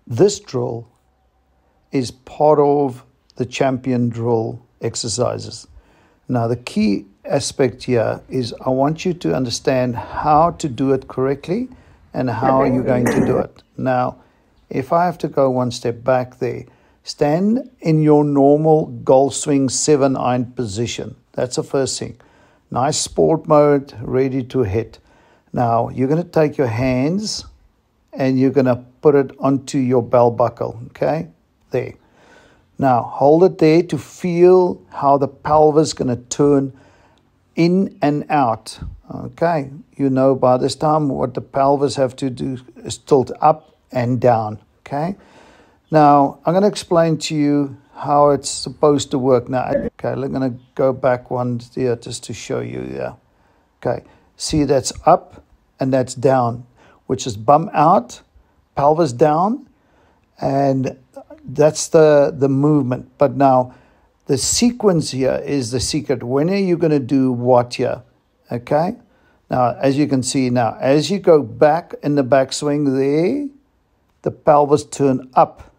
This drill is part of the champion drill exercises. Now, the key aspect here is I want you to understand how to do it correctly and how you're going to do it. Now, if I have to go one step back there, stand in your normal golf swing 7-iron position. That's the first thing. Nice sport mode, ready to hit. Now, you're going to take your hands and you're going to put it onto your belt buckle, okay? There. Now, hold it there to feel how the pelvis is going to turn in and out, okay? You know by this time what the pelvis have to do is tilt up and down, okay? Now, I'm going to explain to you how it's supposed to work. Now, okay, I'm going to go back one here just to show you, yeah. Okay, see that's up and that's down, which is bum out, pelvis down, and that's the movement. But now, the sequence here is the secret. When are you going to do what here? Okay? Now, as you can see now, as you go back in the backswing there, the pelvis turn up.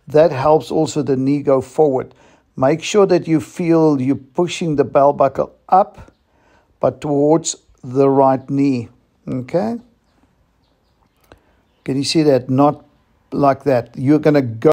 That helps also the knee go forward. Make sure that you feel you're pushing the belt buckle up, but towards the right knee. Okay? Can you see that? Not like that. You're going to go